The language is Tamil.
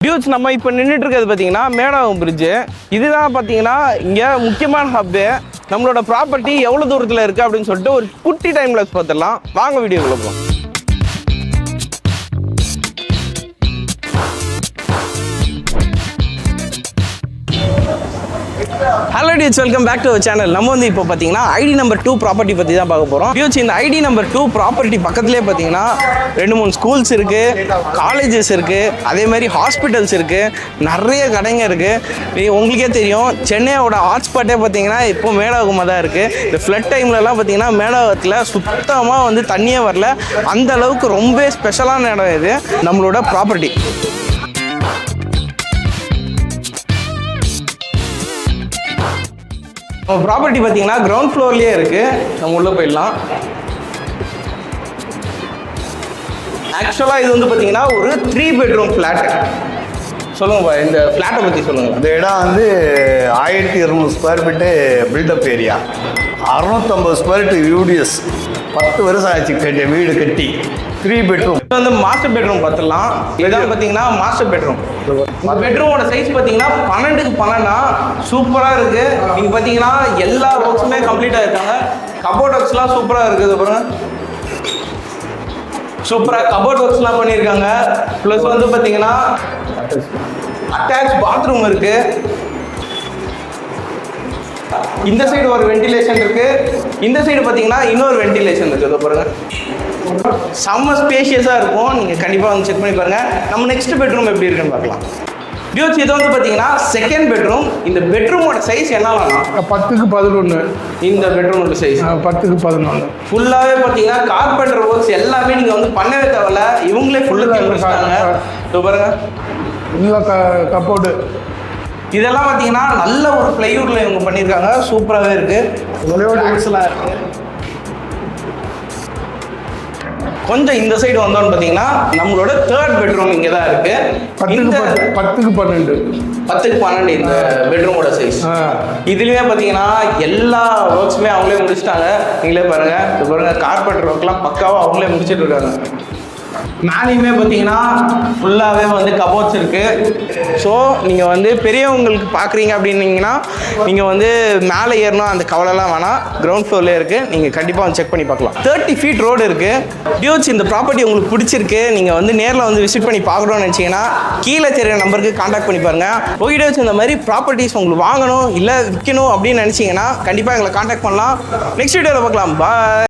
டியூட்ஸ் நம்ம இப்போ நின்றுட்டு இருக்கிறது பார்த்தீங்கன்னா மேடாகும் பிரிட்ஜு. இதுதான் பார்த்தீங்கன்னா இங்கே முக்கியமான ஹப்பு. நம்மளோட ப்ராப்பர்ட்டி எவ்வளோ தூரத்தில் இருக்குது அப்படின்னு சொல்லிட்டு ஒரு குட்டி டைமில் பார்த்துடலாம். வாங்க வீடியோக்குள்ள போகலாம். Hello dudes, welcome back to our channel. நம்ம வந்து இப்போ பார்த்தீங்கன்னா ஐடி நம்பர் 2 ப்ராப்பர்ட்டி பற்றி தான் பார்க்க போகிறோம். டியூட்ஸ், இந்த ஐடி நம்பர் 2 ப்ராப்பர்ட்டி பக்கத்துலேயே பார்த்தீங்கன்னா 2-3 ஸ்கூல்ஸ் இருக்குது, காலேஜஸ் இருக்குது, அதேமாதிரி ஹாஸ்பிட்டல்ஸ் இருக்குது, நிறைய கடைங்க இருக்குது. உங்களுக்கே தெரியும், சென்னையோட ஹாட்ஸ்பாட்டே பார்த்தீங்கன்னா இப்போ மேடாகமாக தான் இருக்குது. இந்த ஃப்ளட் டைம்லலாம் பார்த்தீங்கன்னா மேடாகத்தில் சுத்தமாக வந்து தண்ணியே வரல. அந்த அளவுக்கு ரொம்ப ஸ்பெஷலான இடம் இது நம்மளோட ப்ராப்பர்ட்டி. நம்ம ப்ராப்பர்ட்டி பார்த்தீங்கன்னா கிரவுண்ட் ஃப்ளோர்லேயே இருக்குது. நம்ம உள்ளே போயிடலாம். ஆக்சுவலாக இது வந்து பார்த்தீங்கன்னா ஒரு 3 பெட்ரூம் ஃப்ளாட்டு. சொல்லுங்கப்பா, இந்த ஃப்ளாட்டை பற்றி சொல்லுங்கள். இந்த இடம் வந்து 1200 square feet built up area, 650 square feet UDS. 10 வருஷம் ஆச்சு கட்டி வீடு கட்டி. 3 பெட்ரூம். இது வந்து மாஸ்டர் பெட்ரூம் பார்த்துடலாம். இதான் பார்த்தீங்கன்னா மாஸ்டர் பெட்ரூம். இந்த பெட்ரூமோட சைஸ் பார்த்தீங்கன்னா 12க்கு 12 சூப்பராக இருக்குது. நீங்கள் பார்த்தீங்கன்னா எல்லா ஒர்க்ஸுமே கம்ப்ளீட்டாக இருக்காங்க. கபோர்ட் ஒர்க்ஸ்லாம் சூப்பராக இருக்குது. அப்புறம் சூப்பராக கபோர்ட் ஒர்க்ஸ்லாம் பண்ணியிருக்காங்க. ப்ளஸ் வந்து பார்த்தீங்கன்னா அட்டாச் பாத்ரூம் இருக்குது. இந்த சைடு ஒரு வென்டிலேஷன் இருக்கு, இந்த சைடு பார்த்தீங்கன்னா இன்னொரு வென்டிலேஷன் இருக்குது. பாருங்க, செம்ம ஸ்பேஷியஸாக இருக்கும். நீங்கள் கண்டிப்பாக வந்து செக் பண்ணி பாருங்க. நம்ம நெக்ஸ்ட் பெட்ரூம் எப்படி இருக்குன்னு பார்க்கலாம். டியூட்ஸ், இது வந்து பார்த்தீங்கன்னா செகண்ட் பெட்ரூம். இந்த பெட்ரூமோட சைஸ் என்னன்னா 10க்கு 11. இந்த பெட்ரூமோட சைஸ் 10க்கு 11. ஃபுல்லாகவே பார்த்தீங்கன்னா கார்பெண்டர் ஒர்க்ஸ் எல்லாமே நீங்கள் வந்து பண்ணவே தேவையில்ல, இவங்களே ஃபுல்லாக முடிச்சிட்டாங்க. பாருங்க, இல்லை கப்போர்டு இதெல்லாம் பார்த்தீங்கன்னா நல்ல ஒரு பிளைவுட்ல இவங்க பண்ணியிருக்காங்க. சூப்பராகவே இருக்குது. கொஞ்சம் இந்த சைடு வந்தோன்னு பார்த்தீங்கன்னா நம்மளோட தேர்ட் பெட்ரூம் இங்கே தான் இருக்கு. 10க்கு 12. 10க்கு 12 இந்த பெட்ரூமோட சைஸ். இதுலயே பார்த்தீங்கன்னா எல்லா ஒர்க்ஸுமே அவங்களே முடிச்சிட்டாங்க. நீங்களே பாருங்க, பாருங்க கார்பெண்டர் ஒர்க்லாம் பக்காவாக அவங்களே முடிச்சிட்டு இருக்காங்க. மேலேயுமே பார்த்தீங்கன்னா ஃபுல்லாகவே வந்து கபோர்ட்ஸ் இருக்குது. ஸோ நீங்கள் வந்து பெரியவங்களுக்கு பார்க்குறீங்க அப்படின்னீங்கன்னா நீங்கள் வந்து மேலே ஏறணும் அந்த கவலைலாம் வேணாம். கிரவுண்ட் ஃப்ளோர்லேயே இருக்குது. நீங்கள் கண்டிப்பாக வந்து செக் பண்ணி பார்க்கலாம். 30 ஃபீட் ரோடு இருக்குது. டியூட்ஸ், இந்த ப்ராப்பர்ட்டி உங்களுக்கு பிடிச்சிருக்கு, நீங்கள் வந்து நேரில் வந்து விசிட் பண்ணி பார்க்கணும்னு நினச்சிங்கன்னா கீழே தெரியிற நம்பருக்கு கான்டாக்ட் பண்ணி பாருங்கள். ஓகே டியூட்ஸ், இந்த மாதிரி ப்ராப்பர்ட்டிஸ் உங்களுக்கு வாங்கணும் இல்லை விற்கணும் அப்படின்னு நினச்சிங்கன்னா கண்டிப்பாக எங்களை கான்டாக்ட் பண்ணலாம். நெக்ஸ்ட் வீடியோவில் பார்க்கலாம். பாய்.